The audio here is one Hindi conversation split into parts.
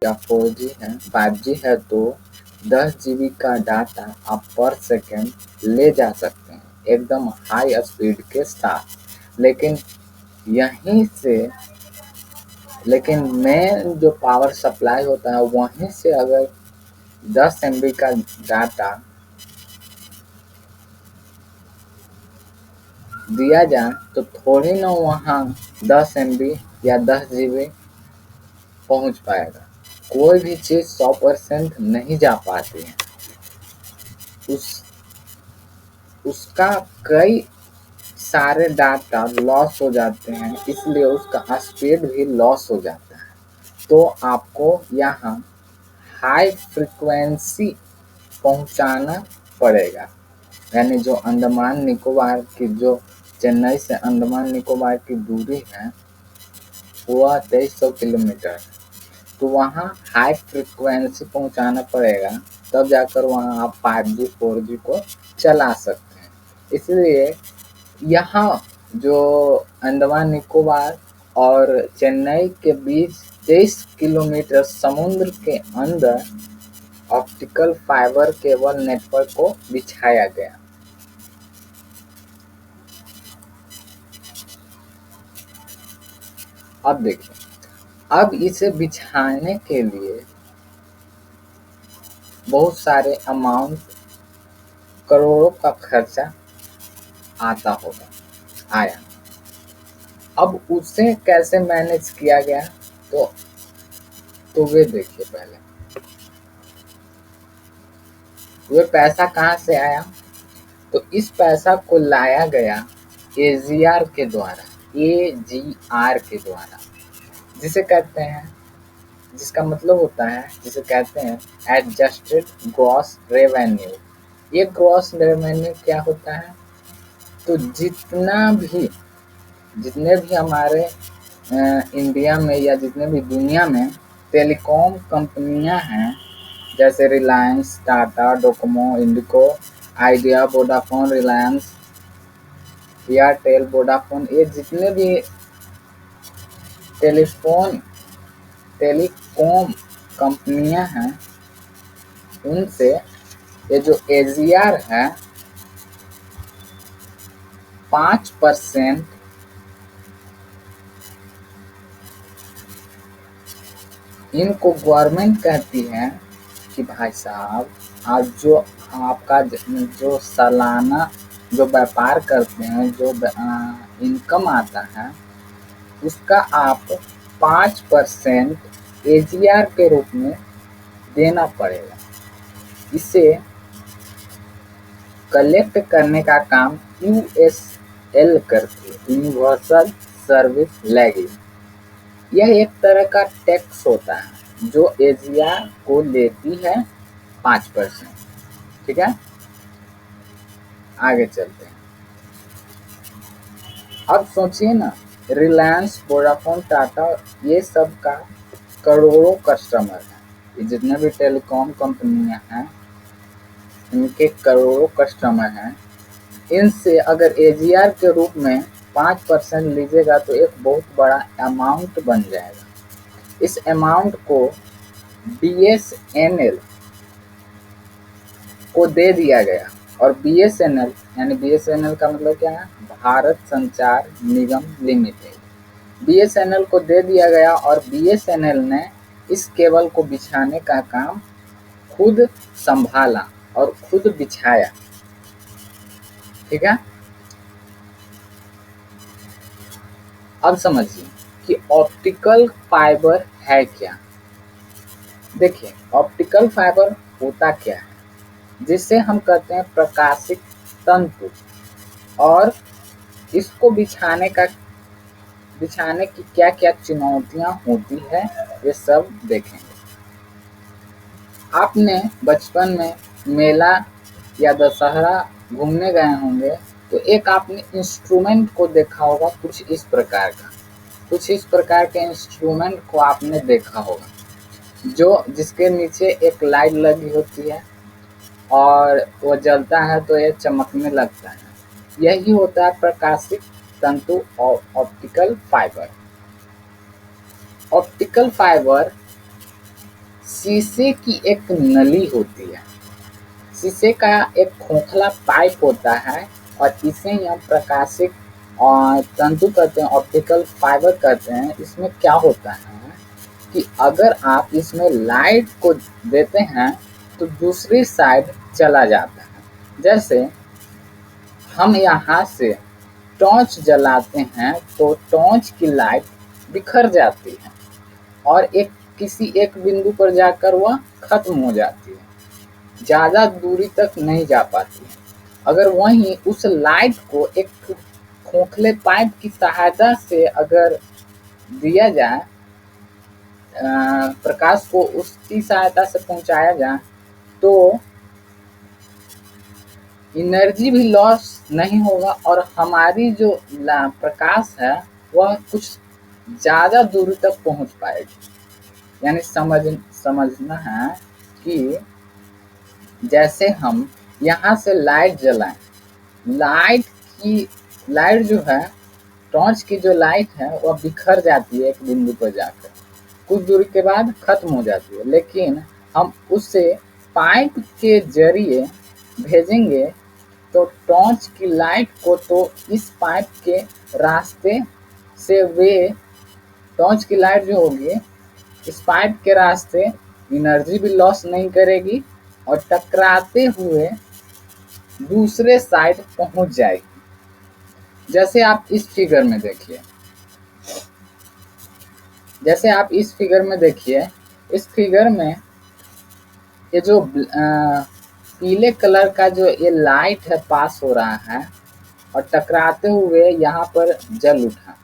या 4G है, 5G है तो 10 GB का डाटा आप पर सेकेंड ले जा सकते हैं एकदम हाई स्पीड के साथ। लेकिन मेन जो पावर सप्लाई होता है वहीं से अगर 10 MB का डाटा दिया जाए तो थोड़ी ना वहाँ 10 MB या 10 GB पहुँच पाएगा। कोई भी चीज़ 100% नहीं जा पाती है, उसका कई सारे डाटा लॉस हो जाते हैं, इसलिए उसका स्पीड भी लॉस हो जाता है। तो आपको यहाँ हाई फ्रिक्वेंसी पहुँचाना पड़ेगा। यानी जो अंडमान निकोबार की जो चेन्नई से अंडमान निकोबार की दूरी है वह 2300 किलोमीटर, तो वहाँ हाई फ्रिक्वेंसी पहुँचाना पड़ेगा, तब जाकर वहाँ आप 5G 4G को चला सकते हैं। इसलिए यहाँ जो अंडमान निकोबार और चेन्नई के बीच 23 किलोमीटर समुद्र के अंदर ऑप्टिकल फाइबर केबल नेटवर्क को बिछाया गया। अब देखिए, अब इसे बिछाने के लिए बहुत सारे अमाउंट, करोड़ों का खर्चा आया। अब उसे कैसे मैनेज किया गया तो वे देखिए, पहले वे पैसा कहाँ से आया, तो इस पैसा को लाया गया AGR के द्वारा, जिसे कहते हैं, जिसका मतलब होता है, जिसे कहते हैं एडजस्टेड ग्रॉस रेवेन्यू। ये ग्रॉस रेवेन्यू क्या होता है, तो जितने भी हमारे इंडिया में या जितने भी दुनिया में टेलीकॉम कंपनियां हैं, जैसे Reliance, Tata, Docomo, Indicom, Idea, Vodafone, Reliance, Airtel, Vodafone, ये जितने भी टेलीकॉम कंपनियां हैं, उनसे ये जो AGR है 5% इनको गवर्नमेंट कहती है कि भाई साहब, आप जो आपका जो सालाना जो व्यापार करते हैं, जो इनकम आता है, उसका आप 5% AGR के रूप में देना पड़ेगा। इसे कलेक्ट करने का काम USL करती है, यूनिवर्सल सर्विस लेवी। यह एक तरह का टैक्स होता है जो AGR को लेती है 5%। ठीक है, आगे चलते हैं। अब सोचिए ना, रिलायंस, वोडाफोन, टाटा, ये सब का करोड़ों कस्टमर हैं। ये जितने भी टेलीकॉम कंपनियां हैं, इनके करोड़ों कस्टमर हैं। इनसे अगर AGR के रूप में 5% लीजिएगा तो एक बहुत बड़ा अमाउंट बन जाएगा। इस अमाउंट को BSNL को दे दिया गया, और BSNL यानी BSNL का मतलब क्या है, भारत संचार निगम लिमिटेड। BSNL को दे दिया गया और BSNL ने इस केबल को बिछाने का काम खुद संभाला और खुद बिछाया। ठीक है, अब समझिए कि ऑप्टिकल फाइबर है क्या। देखिए, ऑप्टिकल फाइबर होता क्या है, जिसे हम कहते हैं प्रकाशिक तंतु, और इसको बिछाने की क्या क्या चुनौतियां होती है, ये सब देखेंगे। आपने बचपन में मेला या दशहरा घूमने गए होंगे, तो एक आपने इंस्ट्रूमेंट को देखा होगा, कुछ इस प्रकार के इंस्ट्रूमेंट को आपने देखा होगा, जिसके नीचे एक लाइट लगी होती है और वो जलता है तो ये चमकने लगता है। यही होता है प्रकाशिक तंतु और ऑप्टिकल फाइबर। ऑप्टिकल फाइबर शीशे की एक नली होती है। शीशे का एक खोखला पाइप होता है और इसे ही हम प्रकाशिक और तंतु कहते हैं, ऑप्टिकल फाइबर कहते हैं। इसमें क्या होता है कि अगर आप इसमें लाइट को देते हैं तो दूसरी साइड चला जाता है। जैसे हम यहाँ से टॉर्च जलाते हैं तो टॉर्च की लाइट बिखर जाती है और किसी एक बिंदु पर जाकर वह खत्म हो जाती है, ज़्यादा दूरी तक नहीं जा पाती है। अगर वहीं उस लाइट को एक खोखले पाइप की सहायता से अगर दिया जाए, प्रकाश को उसकी सहायता से पहुंचाया जाए, तो एनर्जी भी लॉस नहीं होगा और हमारी जो प्रकाश है वह कुछ ज़्यादा दूरी तक पहुंच पाएगी। यानी समझना है कि जैसे हम यहाँ से लाइट जलाएं, लाइट जो है, टॉर्च की जो लाइट है वह बिखर जाती है एक बिंदु पर जाकर, कुछ दूरी के बाद खत्म हो जाती है। लेकिन हम उसे पाइप के जरिए भेजेंगे तो टॉर्च की लाइट को तो इस पाइप के रास्ते से टॉर्च की लाइट जो होगी इस पाइप के रास्ते एनर्जी भी लॉस नहीं करेगी और टकराते हुए दूसरे साइड पहुंच जाएगी। जैसे आप इस फिगर में देखिए, इस फिगर में ये जो पीले कलर का जो ये लाइट है पास हो रहा है और टकराते हुए यहाँ पर जल उठा,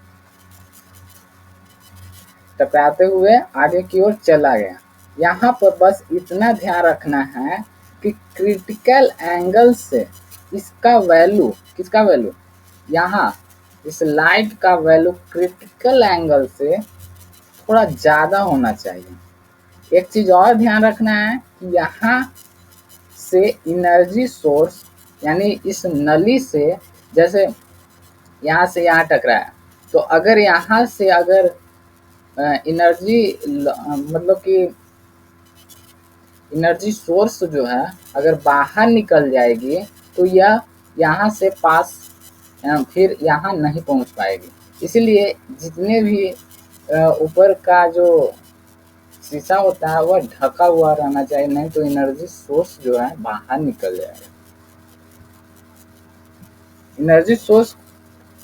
टकराते हुए आगे की ओर चला गया। यहाँ पर बस इतना ध्यान रखना है कि क्रिटिकल एंगल से इसका वैल्यू, किसका वैल्यू, यहाँ इस लाइट का वैल्यू क्रिटिकल एंगल से थोड़ा ज़्यादा होना चाहिए। एक चीज़ और ध्यान रखना है कि यहाँ से एनर्जी सोर्स, यानी इस नली से, जैसे यहाँ से यहाँ टकराया, तो अगर यहाँ से अगर एनर्जी मतलब कि एनर्जी सोर्स जो है अगर बाहर निकल जाएगी तो यह यहाँ से पास फिर यहाँ नहीं पहुँच पाएगी। इसलिए जितने भी ऊपर का जो शीशा होता है वह ढका हुआ रहना चाहिए, नहीं तो एनर्जी सोर्स जो है बाहर निकल जाएगा। एनर्जी सोर्स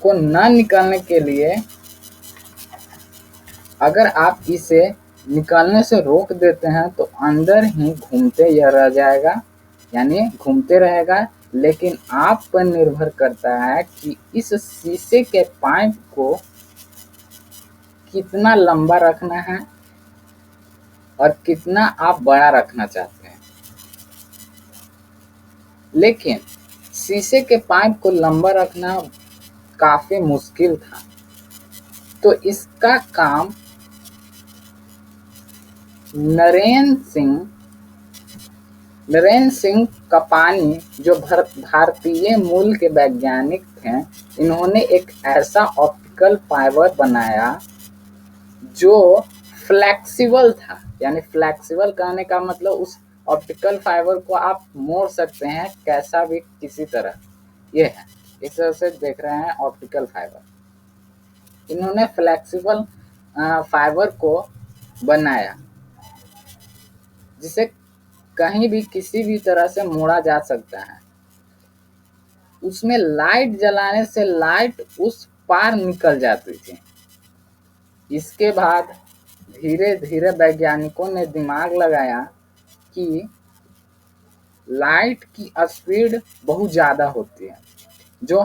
को न निकलने के लिए अगर आप इसे निकालने से रोक देते हैं तो अंदर ही घूमते यह रह जाएगा, यानी घूमते रहेगा। लेकिन आप पर निर्भर करता है कि इस शीशे के पाइप को कितना लंबा रखना है और कितना आप बड़ा रखना चाहते हैं। लेकिन शीशे के पाइप को लंबा रखना काफ़ी मुश्किल था, तो इसका काम नरेंद्र सिंह कपानी जो भारतीय मूल के वैज्ञानिक थे, इन्होंने एक ऐसा ऑप्टिकल फाइबर बनाया जो फ्लेक्सिबल था। यानी फ्लेक्सिबल कहने का मतलब उस ऑप्टिकल फाइबर को आप मोड़ सकते हैं कैसा भी, किसी तरह। ये है, इस तरह से देख रहे हैं ऑप्टिकल फाइबर। इन्होंने फ्लेक्सिबल फाइबर को बनाया जिसे कहीं भी किसी भी तरह से मोड़ा जा सकता है। उसमें लाइट जलाने से लाइट उस पार निकल जाती थी। इसके बाद धीरे धीरे वैज्ञानिकों ने दिमाग लगाया कि लाइट की स्पीड बहुत ज़्यादा होती है, जो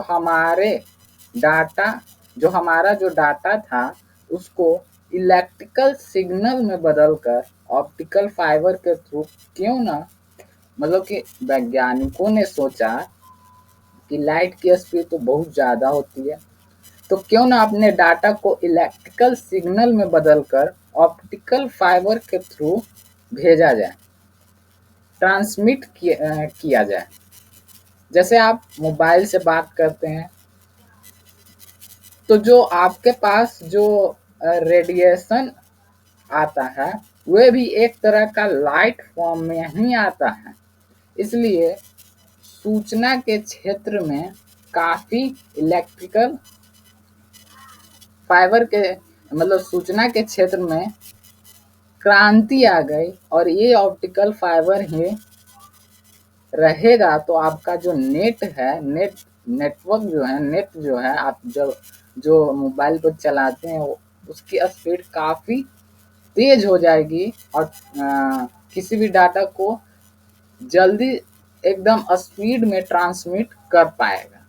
हमारा जो डाटा था उसको इलेक्ट्रिकल सिग्नल में बदलकर ऑप्टिकल फाइबर के थ्रू क्यों ना, मतलब कि वैज्ञानिकों ने सोचा कि लाइट की स्पीड तो बहुत ज़्यादा होती है, तो क्यों ना अपने डाटा को इलेक्ट्रिकल सिग्नल में बदलकर ऑप्टिकल फाइबर के थ्रू भेजा जाए, ट्रांसमिट किया जाए। जैसे आप मोबाइल से बात करते हैं तो जो आपके पास जो रेडिएशन आता है वह भी एक तरह का लाइट फॉर्म में ही आता है। इसलिए सूचना के क्षेत्र में काफी इलेक्ट्रिकल फाइबर के मतलब सूचना के क्षेत्र में क्रांति आ गई और ये ऑप्टिकल फाइबर ही रहेगा। तो आपका जो नेट है, नेटवर्क जो है, नेट जो है, आप जब जो मोबाइल पर चलाते हैं उसकी स्पीड काफ़ी तेज हो जाएगी और किसी भी डाटा को जल्दी एकदम स्पीड में ट्रांसमिट कर पाएगा।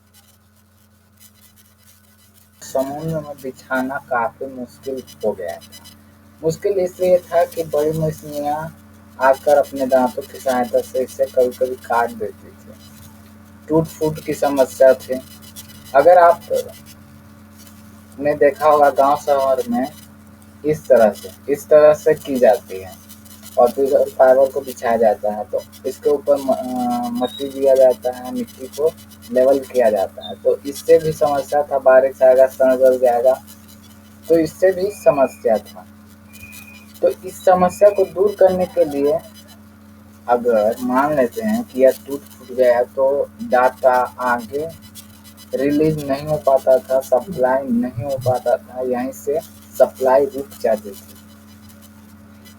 समुद्र में बिछाना काफ़ी मुश्किल हो गया था। मुश्किल इसलिए था कि बड़ी मछलियाँ आकर अपने दांतों की सहायता से इसे कभी कभी काट देती थी। टूट फूट की समस्या थी। अगर आप ने देखा होगा गांव शहर में इस तरह से की जाती है और फिर फाइबर को बिछाया जाता है। तो इसके ऊपर मट्टी दिया जाता है, मिट्टी को लेवल किया जाता है। तो इससे भी समस्या था, बारिश आएगा सड़ गल जाएगा, तो इससे भी समस्या था। तो इस समस्या को दूर करने के लिए अगर मान लेते हैं कि यह टूट फूट गया है तो डाटा आगे रिलीज नहीं हो पाता था, सप्लाई नहीं हो पाता था, यहीं से सप्लाई रुक जाती थी।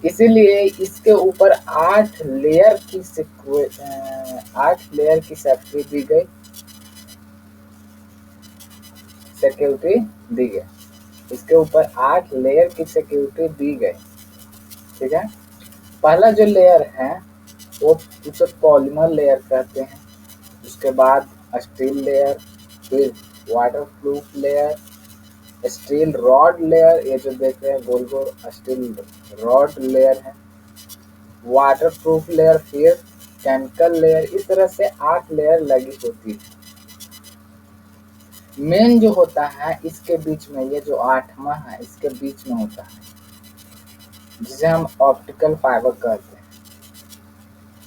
इसीलिए इसके ऊपर 8 लेयर की सेफ्टी दी गई, सिक्योरिटी दी गई। इसके ऊपर 8 लेयर की सिक्योरिटी दी गई। ठीक है, पहला जो लेयर है वो उसे पॉलीमर लेयर कहते हैं। उसके बाद स्टील लेयर, फिर water proof layer, steel rod layer, ये जो देख रहे हैं गोल गोल स्टील रॉड लेयर है, वाटर प्रूफ लेयर, फिर केमिकल लेयर। इस तरह से 8 लेयर लगी होती है। मेन जो होता है इसके बीच में, ये जो 8वां है इसके बीच में होता है, जिसे हम ऑप्टिकल फाइबर कहते हैं।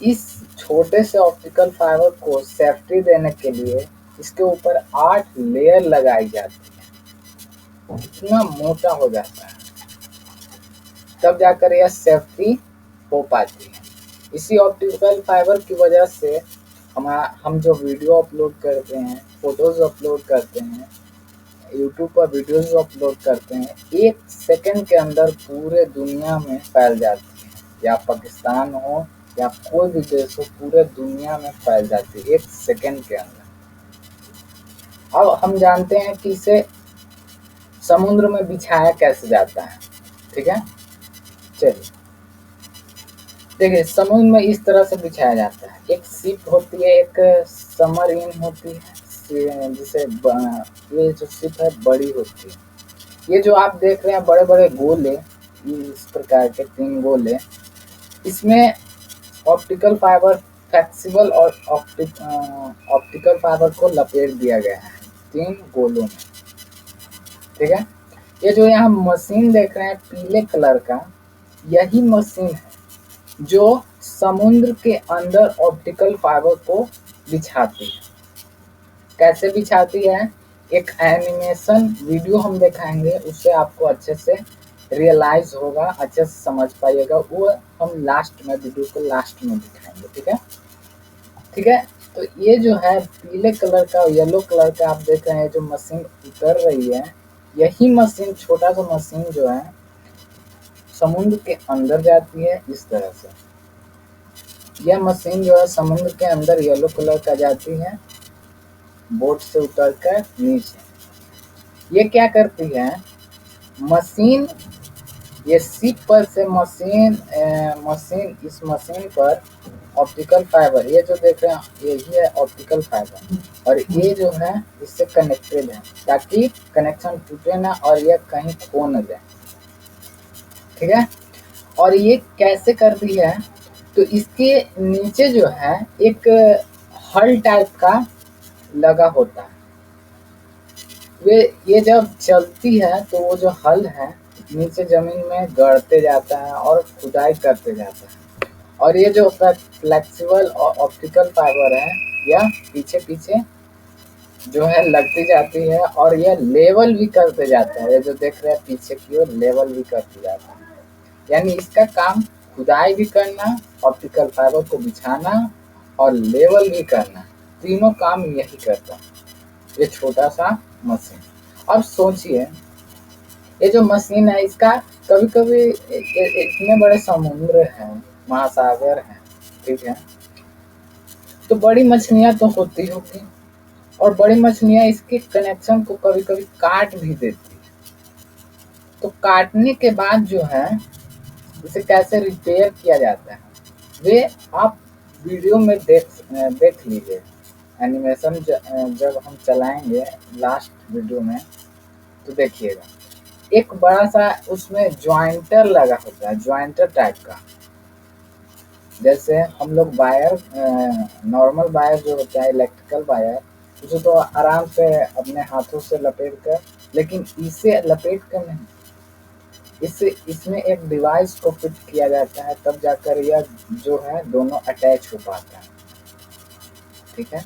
इस छोटे से ऑप्टिकल फाइबर को सेफ्टी देने के लिए इसके ऊपर 8 लेयर लगाई जाती है। इतना मोटा हो जाता है तब जाकर यह सेफ्टी हो पाती है। इसी ऑप्टिकल फाइबर की वजह से हम जो वीडियो अपलोड करते हैं, फोटोज अपलोड करते हैं, यूट्यूब पर वीडियोज अपलोड करते हैं, 1 सेकंड के अंदर पूरे दुनिया में फैल जाती है। या पाकिस्तान हो या कोई भी देश हो, पूरे दुनिया में फैल जाती है 1 सेकंड के अंदर। अब हम जानते हैं कि इसे समुद्र में बिछाया कैसे जाता है। ठीक है, चलिए देखिए, समुद्र में इस तरह से बिछाया जाता है। एक शिप होती है, एक सबमरीन होती है, जिसे ये जो शिप है बड़ी होती है। ये जो आप देख रहे हैं बड़े बड़े गोले, इस प्रकार के 3 गोले, इसमें ऑप्टिकल फाइबर फ्लेक्सिबल और ऑप्टिकल फाइबर को लपेट दिया गया है 3 गोलों में। ठीक है, ये जो यहाँ मशीन देख रहे हैं पीले कलर का, यही मशीन है जो समुद्र के अंदर ऑप्टिकल फाइबर को बिछाती है। कैसे बिछाती है, एक एनिमेशन वीडियो हम दिखाएंगे, उससे आपको अच्छे से रियलाइज होगा, अच्छे से समझ पाइएगा। वो हम लास्ट में, वीडियो को लास्ट में दिखाएंगे। ठीक है, ठीक है। तो ये जो है पीले कलर का, येलो कलर का आप देख रहे हैं जो मशीन उतर रही है, यही मशीन, छोटा सा मशीन जो है समुद्र के अंदर जाती है। इस तरह से यह मशीन जो है समुद्र के अंदर येलो कलर का जाती है, बोट से उतरकर नीचे। ये क्या करती है, मशीन, ये शिप पर से मशीन इस मशीन पर ऑप्टिकल फाइबर, ये जो देख रहे हैं यही है ऑप्टिकल फाइबर, और ये जो है इससे कनेक्टेड है ताकि कनेक्शन टूटे ना और ये कहीं खो न जाए। ठीक है, और ये कैसे करती है, तो इसके नीचे जो है एक हल टाइप का लगा होता है। ये जब चलती है तो वो जो हल है नीचे जमीन में गड़ते जाता है और खुदाई करते जाता है, और ये जो फ्लेक्सिबल और ऑप्टिकल फाइबर है यह पीछे पीछे जो है लगती जाती है और यह लेवल भी करते जाता है। ये जो देख रहे हैं पीछे की ओर लेवल भी करते जाता है। यानी इसका काम खुदाई भी करना, ऑप्टिकल फाइबर को बिछाना और लेवल भी करना, तीनों काम यही करता है ये छोटा सा मशीन। अब सोचिए ये जो मशीन है इसका कभी कभी इतने बड़े समुद्र हैं, महासागर हैं, ठीक है, तो बड़ी मछलियां तो होती होगी और बड़ी मछलियां इसके कनेक्शन को कभी कभी काट भी देती है। तो काटने के बाद जो है इसे कैसे रिपेयर किया जाता है वे आप वीडियो में देख लीजिए। एनिमेशन जब हम चलाएंगे लास्ट वीडियो में तो देखिएगा एक बड़ा सा उसमें ज्वाइंटर लगा होता है, ज्वाइंटर टाइप का। जैसे हम लोग वायर, नॉर्मल वायर जो होता है इलेक्ट्रिकल वायर, उसे तो आराम से अपने हाथों से लपेट कर, लेकिन इसे लपेट कर नहीं, इससे इसमें एक डिवाइस को फिट किया जाता है, तब जाकर यह जो है दोनों अटैच हो पाता है, ठीक है।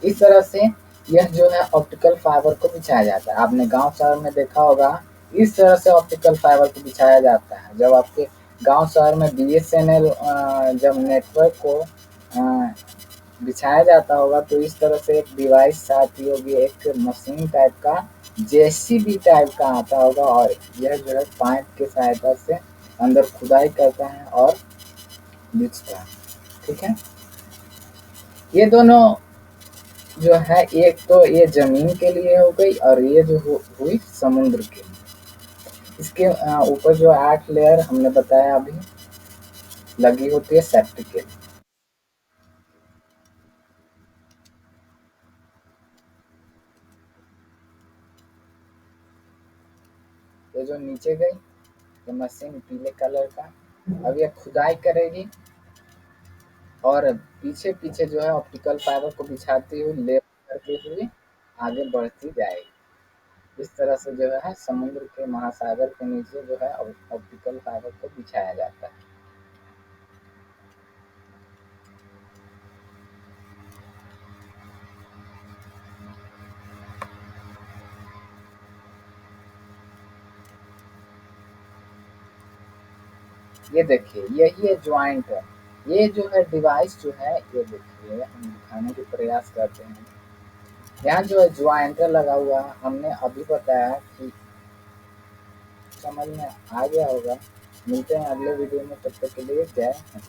इस तरह से यह जो है ऑप्टिकल फाइबर को बिछाया जाता है। आपने गांव शहर में देखा होगा इस तरह से ऑप्टिकल फाइबर को बिछाया जाता है। जब आपके गांव शहर में बीएसएनएल जब नेटवर्क को बिछाया जाता होगा तो इस तरह से एक डिवाइस आती होगी, एक मशीन टाइप का, जेसीबी टाइप का आता होगा और यह जो है पाइप की सहायता से अंदर खुदाई करता है और बिछता है, ठीक है। ये दोनों जो है एक तो ये जमीन के लिए हो गई और ये जो हुई समुद्र के लिए। इसके ऊपर जो 8 लेयर हमने बताया अभी लगी होती है सेफ्टी के लिए। ये जो नीचे गई ये मशीन पीले कलर का, अब ये खुदाई करेगी और पीछे पीछे जो है ऑप्टिकल फाइबर को बिछाती हुई लेवल करती हुई आगे बढ़ती जाएगी। इस तरह से जो है समुद्र के महासागर के नीचे जो है ऑप्टिकल फाइबर को बिछाया जाता है। ये देखिए यही है ज्वाइंट है। ये जो है डिवाइस जो है ये देखिए हम दिखाने के प्रयास करते हैं। यहाँ जो है ज्वाइंटर लगा हुआ है, हमने अभी बताया कि समझ में आ गया होगा। मिलते हैं अगले वीडियो में, तब तक के लिए जय हिंद।